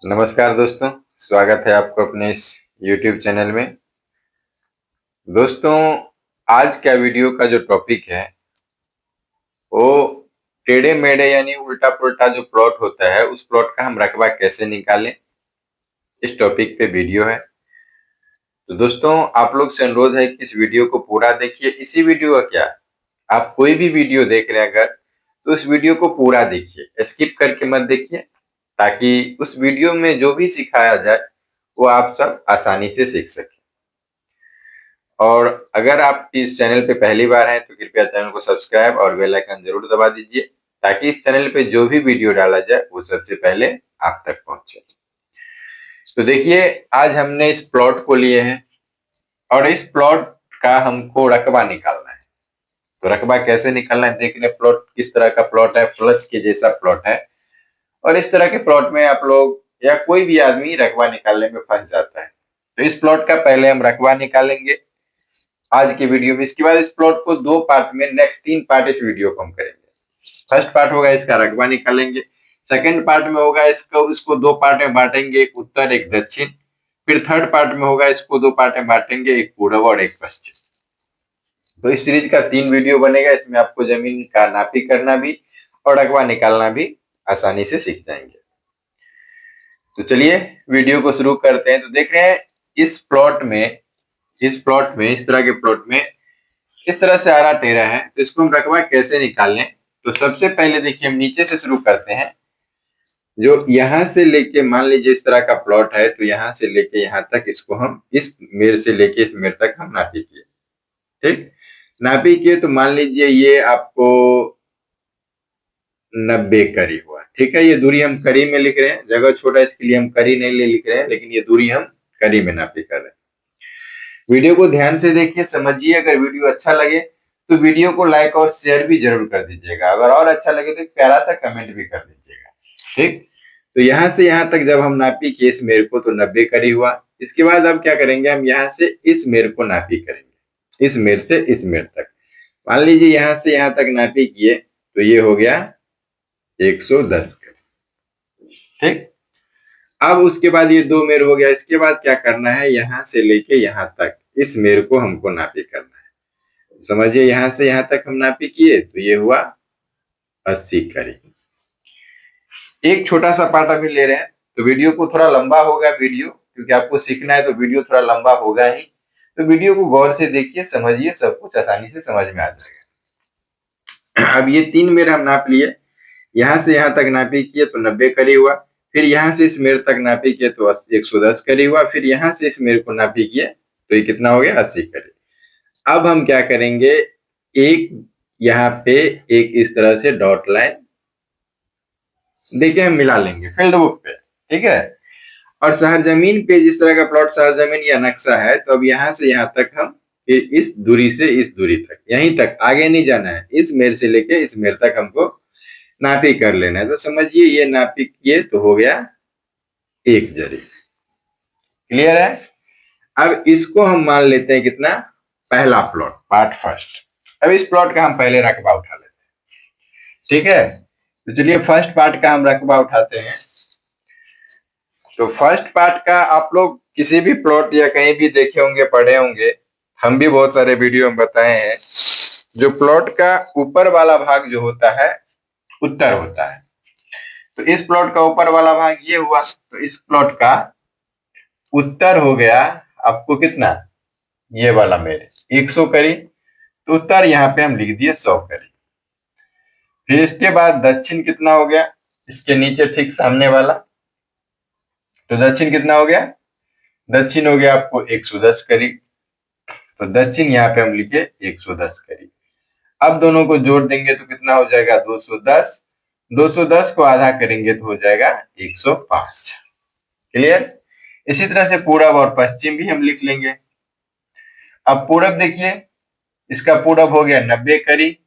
नमस्कार दोस्तों, स्वागत है आपको अपने इस YouTube चैनल में। दोस्तों, आज का वीडियो का जो टॉपिक है वो टेढ़े मेढ़े यानी उल्टा पुल्टा जो प्लॉट होता है उस प्लॉट का हम रकबा कैसे निकालें, इस टॉपिक पे वीडियो है। तो दोस्तों, आप लोग से अनुरोध है कि इस वीडियो को पूरा देखिए। इसी वीडियो का क्या, आप कोई भी वीडियो देख रहे हैं अगर, तो उस वीडियो को पूरा देखिए, स्किप करके मत देखिए, ताकि उस वीडियो में जो भी सिखाया जाए वो आप सब आसानी से सीख सकें। और अगर आप इस चैनल पे पहली बार हैं तो कृपया चैनल को सब्सक्राइब और बेल आइकन जरूर दबा दीजिए, ताकि इस चैनल पे जो भी वीडियो डाला जाए वो सबसे पहले आप तक पहुंचे। तो देखिए, आज हमने इस प्लॉट को लिए हैं और इस प्लॉट का हमको रकबा निकालना है। तो रकबा कैसे निकालना है देख लें। प्लॉट किस तरह का प्लॉट है, प्लस के जैसा प्लॉट है। और इस तरह के प्लॉट में आप लोग या कोई भी आदमी रकबा निकालने में फंस जाता है। तो इस प्लॉट का पहले हम रकबा निकालेंगे आज की वीडियो में। इसके बाद इस प्लॉट को दो पार्ट में, नेक्स्ट 3 पार्ट इस वीडियो को हम करेंगे। फर्स्ट पार्ट होगा इसका रकबा निकालेंगे। सेकंड पार्ट में होगा इसको दो पार्ट में बांटेंगे, एक उत्तर एक दक्षिण। फिर थर्ड पार्ट में होगा इसको दो पार्ट में बांटेंगे, एक पूर्व और एक पश्चिम। तो इस सीरीज का 3 वीडियो बनेगा। इसमें आपको जमीन का नापी करना भी और रकबा निकालना भी आसानी से सीख जाएंगे। तो चलिए वीडियो को शुरू करते हैं। तो देख रहे हैं इस तरह के प्लॉट में इस तरह से आरा टेढ़ा है, तो इसको हम रकबा कैसे निकालें। तो सबसे पहले देखिए, हम नीचे से शुरू करते हैं। जो यहां से लेके, मान लीजिए इस तरह का प्लॉट है, तो यहां से लेके यहां तक इसको हम इस मेड़ से लेके इस मेड़ तक हम नापी किए। ठीक, नापी किए तो मान लीजिए ये आपको 90 करी हुआ। ठीक है, ये दूरी हम करी में लिख रहे हैं, जगह छोटा इसके लिए हम करी नहीं लिख रहे हैं, लेकिन ये दूरी हम करी में नापी कर रहे हैं। वीडियो को ध्यान से देखिए, समझिए। अगर वीडियो अच्छा लगे तो वीडियो को लाइक और शेयर भी जरूर कर दीजिएगा। अगर और अच्छा लगे तो एक प्यारा सा कमेंट भी कर दीजिएगा। ठीक, तो यहां से यहां तक जब हम नापी कि इस मेड़ को, तो 90 करी हुआ। इसके बाद अब क्या करेंगे, हम यहां से इस मेड़ को नापी करेंगे, इस मेड़ से इस मेड़ तक। मान लीजिए यहां से यहां तक नापी किए तो ये हो गया 110 करी। ठीक, अब उसके बाद ये 2 मेड़ हो गया। इसके बाद क्या करना है, यहां से लेके यहां तक इस मेड़ को हमको नापी करना है। समझिए, यहां से यहां तक हम नापी किए तो ये हुआ 80 करी। एक छोटा सा पार्ट अभी ले रहे हैं, तो वीडियो को थोड़ा लंबा होगा वीडियो, क्योंकि आपको सीखना है तो वीडियो थोड़ा लंबा होगा ही। तो वीडियो को गौर से देखिए, समझिए, सब कुछ आसानी से समझ में आ जाएगा। अब ये 3 मेड़ हम नाप लिए। यहां से यहां तक नापी किए तो 90 करी हुआ। फिर यहां से इस मेड़ तक नापी किए तो 110 करी हुआ। फिर यहां से इस मेड़ को नापी किए तो ये कितना हो गया, 80 करी। अब हम क्या करेंगे, एक यहाँ पे एक इस तरह से डॉट लाइन देखिए हम मिला लेंगे फील्ड बुक पे। ठीक है, और शहर जमीन पे जिस तरह का प्लॉट शहर जमीन या नक्शा है, तो अब यहां से यहां तक हम इस दूरी से इस दूरी तक, यहीं तक, आगे नहीं जाना है। इस मेड़ से लेके इस मेड़ तक हमको नापी कर लेना है। तो समझिए, ये नापी किए तो हो गया 1 जरी। क्लियर है। अब इसको हम मान लेते हैं कितना, पहला प्लॉट, पार्ट फर्स्ट। अब इस प्लॉट का हम पहले रकबा उठा लेते हैं। ठीक है, तो चलिए फर्स्ट पार्ट का हम रकबा उठाते हैं। तो फर्स्ट पार्ट का आप लोग किसी भी प्लॉट या कहीं भी देखे होंगे, पढ़े होंगे, हम भी बहुत सारे वीडियो में बताए हैं। जो प्लॉट का ऊपर वाला भाग जो होता है उत्तर होता है। तो इस प्लॉट का ऊपर वाला भाग ये हुआ, तो इस प्लॉट का उत्तर हो गया आपको कितना, ये वाला मेरे 100 करी। तो उत्तर यहाँ पे हम लिख दिए 100 करी। फिर इसके बाद दक्षिण कितना हो गया, इसके नीचे ठीक सामने वाला। तो दक्षिण कितना हो गया, दक्षिण हो गया आपको 110 करी। तो दक्षिण यहाँ पे हम लिखे 110 करी। अब दोनों को जोड़ देंगे तो कितना हो जाएगा, 210। 210 को आधा करेंगे तो हो जाएगा 105। क्लियर। इसी तरह से पूरब और पश्चिम भी हम लिख लेंगे। अब पूरब देखिए, इसका पूरब हो गया 90 करी।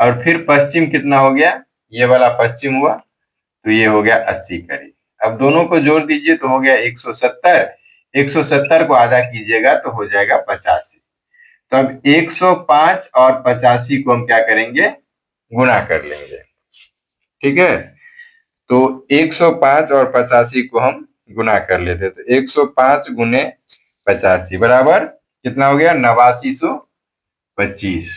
और फिर पश्चिम कितना हो गया, ये वाला पश्चिम हुआ, तो ये हो गया 80 करी। अब दोनों को जोड़ दीजिए तो हो गया 170। 170 को आधा कीजिएगा तो हो जाएगा 85। तो अब 105 और 85 को हम क्या करेंगे, गुणा कर लेंगे। ठीक है, तो 105 और 85 को हम गुना कर लेते हैं। तो 105 गुने 85 बराबर कितना हो गया? 8925।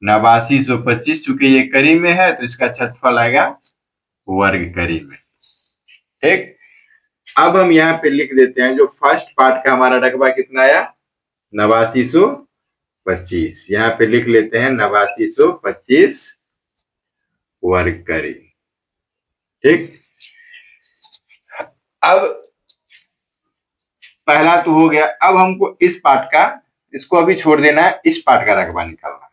8925, चूंकि ये करी में है तो इसका क्षेत्रफल आएगा वर्ग करी में। ठीक, अब हम यहाँ पे लिख देते हैं जो फर्स्ट पार्ट का हमारा रकबा कितना आया? 8925। यहाँ पे लिख लेते हैं 8925 वर्ग करी। ठीक, अब पहला तो हो गया। अब हमको इस पार्ट का, इसको अभी छोड़ देना है, इस पार्ट का रकबा निकालना।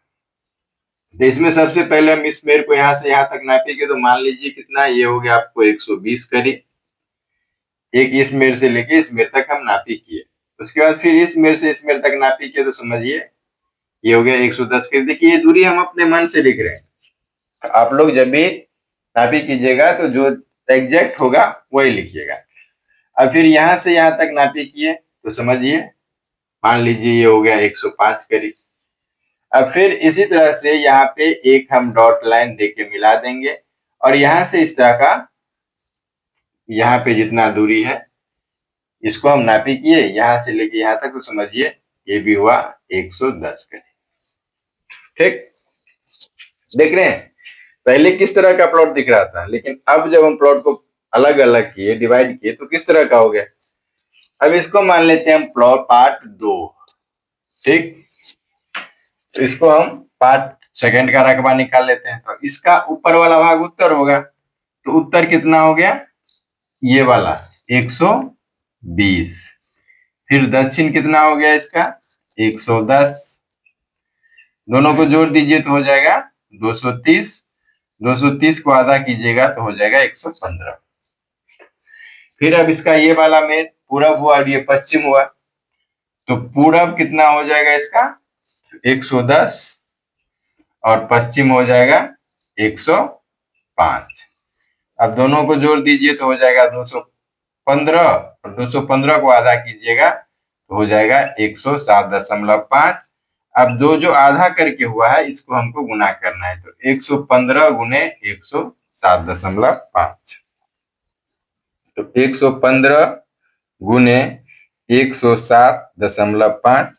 तो इसमें सबसे पहले हम इस मेर को यहां से यहां तक नापेंगे। तो मान लीजिए कितना ये हो गया आपको 120 करी। एक इस मेर से लेके इस मेर तक हम नापी किए। उसके बाद फिर इस मेर से इस मेर तक नापी किए। तो समझिए ये हो गया 110 करी। देखिए ये दूरी हम अपने मन से लिख रहे हैं। तो आप लोग जब भी नापी कीजिएगा तो जो एग्जैक्ट होगा वही लिखिएगा। अब फिर यहां से यहां तक नापी किए तो समझिए, मान लीजिए ये हो गया 105 करी। अब फिर इसी तरह से यहाँ पे एक हम डॉट लाइन देके मिला देंगे और यहां से इस तरह का, यहाँ पे जितना दूरी है इसको हम नापी किए यहां से लेके यहां तक। तो समझिए ये भी हुआ 110 करी। ठीक, देख रहे हैं पहले किस तरह का प्लॉट दिख रहा था, लेकिन अब जब हम प्लॉट को अलग अलग किए, डिवाइड किए, तो किस तरह का हो गया। अब इसको मान लेते हैं हम प्लॉट पार्ट 2। ठीक, तो इसको हम पार्ट सेकंड का रकबा निकाल लेते हैं। तो इसका ऊपर वाला भाग उत्तर होगा। तो उत्तर कितना हो गया? ये वाला 120। फिर दक्षिण कितना हो गया इसका? 110। दोनों को जोड़ दीजिए तो हो जाएगा 230। 230 को आधा कीजिएगा तो हो जाएगा 115। फिर अब इसका ये वाला में पूरब हुआ और ये पश्चिम हुआ। तो पूरब कितना हो जाएगा इसका? 110 और पश्चिम हो जाएगा 105। अब दोनों को जोड़ दीजिए तो हो जाएगा 215 और 215 को आधा कीजिएगा तो हो जाएगा 107.5। अब जो आधा करके हुआ है इसको हमको गुना करना है। तो 115 गुने 107.5। तो 115 गुने 107.5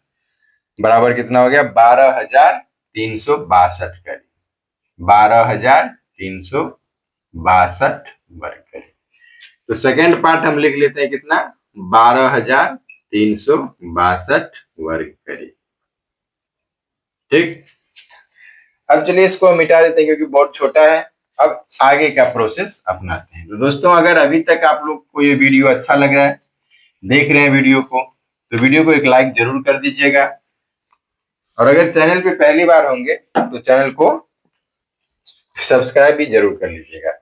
बराबर कितना हो गया? 12,362 करी। 12,362 वर्ग करी। तो सेकेंड पार्ट हम लिख लेते हैं कितना? 12,362 वर्ग करी। ठीक, अब चलिए इसको मिटा देते हैं क्योंकि बहुत छोटा है। अब आगे का प्रोसेस अपनाते हैं। तो दोस्तों अगर अभी तक आप लोग को ये वीडियो अच्छा लग रहा है, देख रहे हैं वीडियो को, तो वीडियो को एक लाइक जरूर कर दीजिएगा। और अगर चैनल पे पहली बार होंगे तो चैनल को सब्सक्राइब भी जरूर कर लीजिएगा।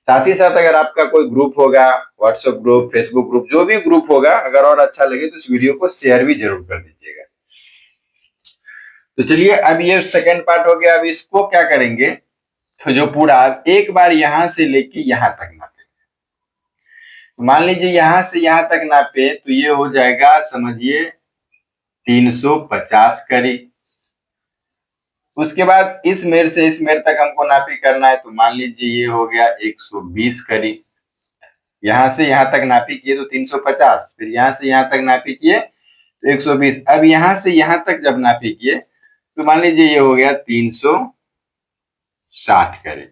साथ ही साथ अगर आपका कोई ग्रुप होगा, व्हाट्सएप ग्रुप, फेसबुक ग्रुप, जो भी ग्रुप होगा, अगर और अच्छा लगे तो इस वीडियो को शेयर भी जरूर कर दीजिएगा। तो चलिए अब ये सेकंड पार्ट हो गया। अब इसको क्या करेंगे, तो जो पूरा एक बार यहां से लेके यहां तक नापे। मान लीजिए यहां से यहां तक नापे तो ये हो जाएगा, समझिए 350 करी। उसके बाद इस मेर से इस मेर तक हमको नापी करना है। तो मान लीजिए ये हो गया 120 करी। यहां से यहां तक नापी किए तो 350, फिर यहां से यहां तक नापी किए तो 120। अब यहां से यहां तक जब नापी किए तो मान लीजिए ये हो गया 360 करे।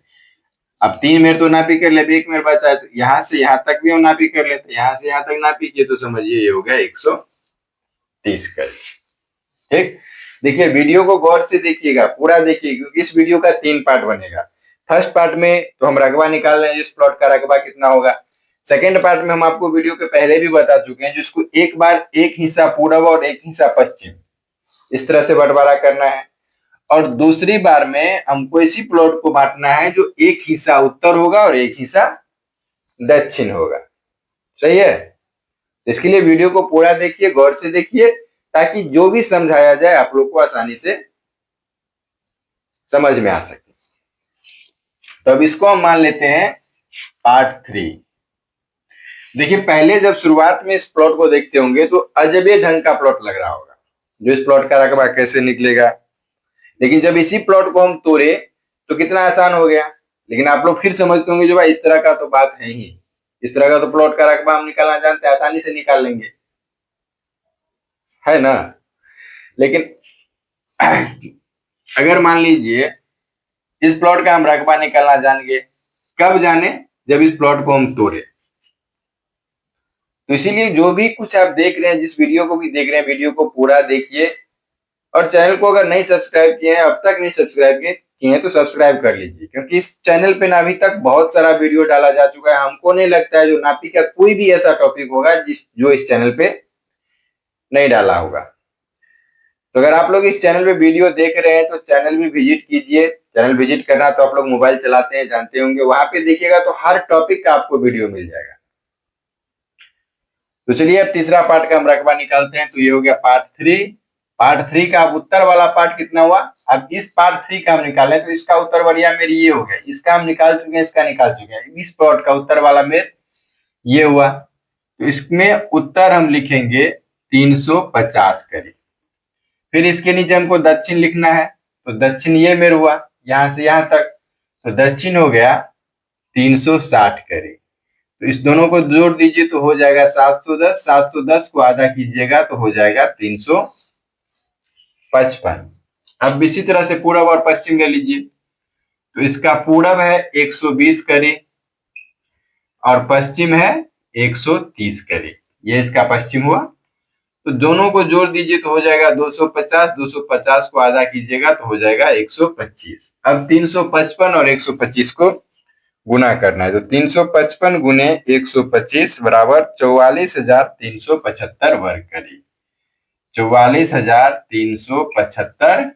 अब 3 मेर तो नापी कर ले, एक मेर बचा है तो यहां से यहां तक भी हम नापी कर लेते। यहां से यहां तक नापी किए तो समझिए ये हो गया 130 करे। ठीक, देखिए वीडियो को गौर से देखिएगा, पूरा देखिए, क्योंकि इस वीडियो का 3 पार्ट बनेगा। फर्स्ट पार्ट में तो हम रकबा निकाल रहे हैं, इस प्लॉट का रकबा कितना होगा। सेकेंड पार्ट में हम आपको वीडियो के पहले भी बता चुके हैं, जिसको एक बार एक हिस्सा पूरब और एक हिस्सा पश्चिम इस तरह से बंटवारा करना है। और दूसरी बार में हमको इसी प्लॉट को बांटना है जो एक हिस्सा उत्तर होगा और एक हिस्सा दक्षिण होगा। सही है, इसके लिए वीडियो को पूरा देखिए, गौर से देखिए, ताकि जो भी समझाया जाए आप लोग को आसानी से समझ में आ सके। तो अब इसको हम मान लेते हैं पार्ट 3। देखिए पहले जब शुरुआत में इस प्लॉट को देखते होंगे तो अजबे ढंग का प्लॉट लग रहा होगा, जो इस प्लॉट का रकबा कैसे निकलेगा। लेकिन जब इसी प्लॉट को हम तोड़े तो कितना आसान हो गया। लेकिन आप लोग फिर समझते होंगे जो भाई इस तरह का तो बात है ही, इस तरह का तो प्लॉट का रकबा हम निकालना जानते हैं, आसानी से निकाल लेंगे, है ना। लेकिन अगर मान लीजिए इस प्लॉट का हम रकबा निकालना जान गए, कब जाने, जब इस प्लॉट को हम तोड़े। तो इसीलिए जो भी कुछ आप देख रहे हैं, जिस वीडियो को भी देख रहे हैं, वीडियो को पूरा देखिए, और चैनल को अगर नहीं सब्सक्राइब किए हैं, अब तक नहीं सब्सक्राइब किए हैं, तो सब्सक्राइब कर लीजिए, क्योंकि इस चैनल पे ना अभी तक बहुत सारा वीडियो डाला जा चुका है। हमको नहीं लगता है जो नापी का कोई भी ऐसा टॉपिक होगा जो इस चैनल पे नहीं डाला होगा। तो अगर आप लोग इस चैनल पे वीडियो देख रहे हैं तो चैनल भी विजिट कीजिए। चैनल विजिट करना तो आप लोग मोबाइल चलाते हैं, जानते होंगे, वहां पे देखिएगा तो हर टॉपिक का आपको वीडियो मिल जाएगा। तो चलिए अब तीसरा पार्ट का हम रकबा निकालते हैं। तो ये हो गया पार्ट 3। पार्ट 3 का अब उत्तर वाला पार्ट कितना हुआ, अब इस पार्ट 3 का हम निकालें तो इसका उत्तर बढ़िया मेरी ये हो गया, इसका हम निकाल चुके हैं, इसका निकाल चुके हैं, इस प्लॉट का उत्तर वाला मेर ये हुआ। तो इसमें उत्तर हम लिखेंगे 350 करीब। फिर इसके नीचे हमको दक्षिण लिखना है, तो दक्षिण ये मेर हुआ यहां से यहां तक, तो दक्षिण हो गया 360 करीब। तो इस दोनों को जोड़ दीजिए तो हो जाएगा 710, 710 को आधा कीजिएगा तो हो जाएगा 355। अब इसी तरह से पूरब और पश्चिम ले लीजिए, तो इसका पूरब है 120 करीब और पश्चिम है 130 करीब, ये इसका पश्चिम हुआ। तो दोनों को जोड़ दीजिए तो हो जाएगा 250, 250 को आधा कीजिएगा तो हो जाएगा 125। अब 355 और 125 को गुना करना है, तो 355 गुने 125 बराबर 44,375 वर्ग करीब, 44,375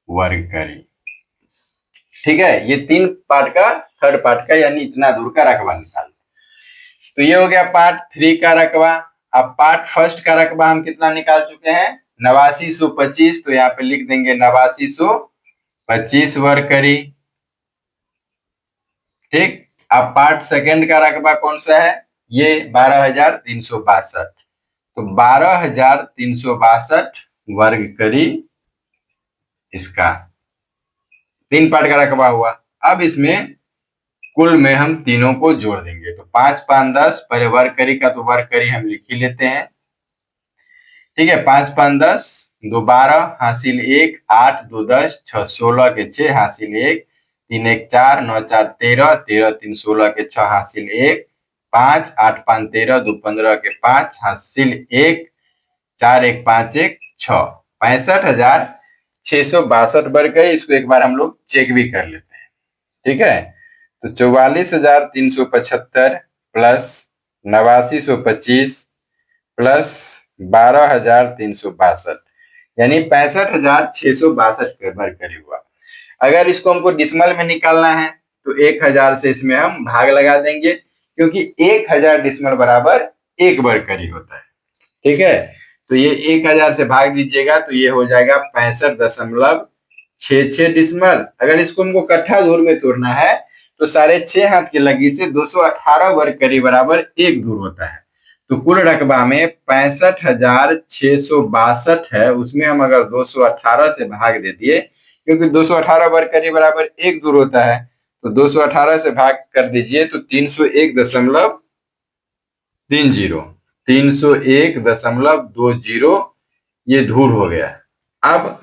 वर्ग करीब। ठीक है, ये 3 पार्ट का थर्ड पार्ट का यानी इतना दूर का रकबा निकाल। तो ये हो गया पार्ट 3 का रकबा। अब पार्ट फर्स्ट का रकबा हम कितना निकाल चुके हैं, 8925। तो यहाँ पे लिख देंगे 8925 वर्ग करीब। ठीक, अब पार्ट सेकंड का रकबा कौन सा है, ये 12,362। तो 12,362 वर्ग करीब इसका 3 पार्ट का रकबा हुआ। अब इसमें कुल में हम तीनों को जोड़ देंगे, तो 5 5 10, पहले वर्ग करी का तो वर्ग करी हम लिख ही लेते हैं। ठीक है, 5 5 10, 2 12, हासिल 1, 8 2 10, 6 16 के 6 हासिल 1, 3 1 4, 9 4 13, 13 3 16 के 6 हासिल 1, 5 8 5 13, 2 15 के 5 हासिल 1, 4 1 5 1 6, 65,662 वर्ग करी। इसको एक बार हम लोग चेक भी कर लेते हैं। ठीक है, तो 44,375 प्लस 8925 प्लस 12,362 यानी 65,662 वर्ग करीब हुआ। अगर इसको हमको डिसमल में निकालना है तो 1000 से इसमें हम भाग लगा देंगे, क्योंकि 1000 डिसमल बराबर 1 वर्ग करीब होता है। ठीक है, तो ये 1000 से भाग दीजिएगा तो ये हो जाएगा 65.66 डिसमल। अगर इसको हमको कट्ठा दूर में तोड़ना है तो 6.5 हाथ की लगी से 218 वर्ग करीब बराबर 1 दूर होता है। तो कुल रकबा में 65,662 है, उसमें हम अगर 218 से भाग दे दिए, क्योंकि 218 वर्ग करीब बराबर 1 दूर होता है, तो 218 से भाग कर दीजिए तो 301.30, 301.20 ये दूर हो गया। अब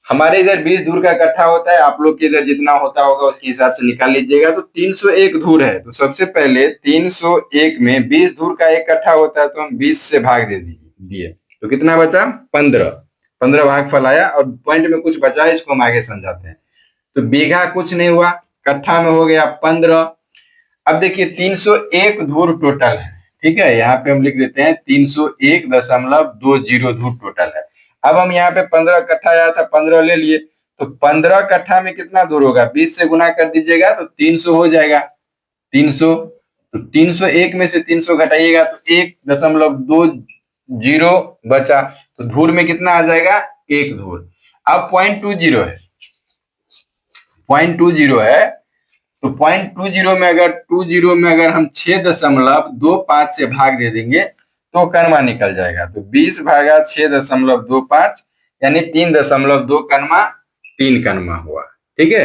हमारे इधर 20 दूर का इकट्ठा होता है, आप लोग के इधर जितना होता होगा उसके हिसाब से निकाल लीजिएगा। तो 301 दूर है, तो सबसे पहले 301 में 20 दूर का एक इकट्ठा होता है, तो हम 20 से भाग दे दिए तो कितना बचा, 15 भाग फलाया और पॉइंट में कुछ बचा है, इसको हम आगे समझाते हैं। तो बीघा कुछ नहीं हुआ, कट्ठा में हो गया 15। अब देखिए 301 धूर टोटल है। ठीक है, यहाँ पे हम लिख देते हैं 301.20 धूर टोटल है। अब हम यहाँ पे 15 कट्ठा आया था, 15 ले लिए, तो 15 कट्ठा में कितना दूर होगा, 20 से गुना कर दीजिएगा तो 300 हो जाएगा। 300, तो 301 में से 300 घटाइएगा तो 1.20 बचा, तो धूर में कितना आ जाएगा, 1 धूर। अब 0.20 है, 0.20 है, तो 0.20 में अगर हम 6.25 से भाग दे देंगे तो कनमा निकल जाएगा। तो 20 भागा 6.25 यानी 3.2 कनमा 3 कनमा हुआ। ठीक है,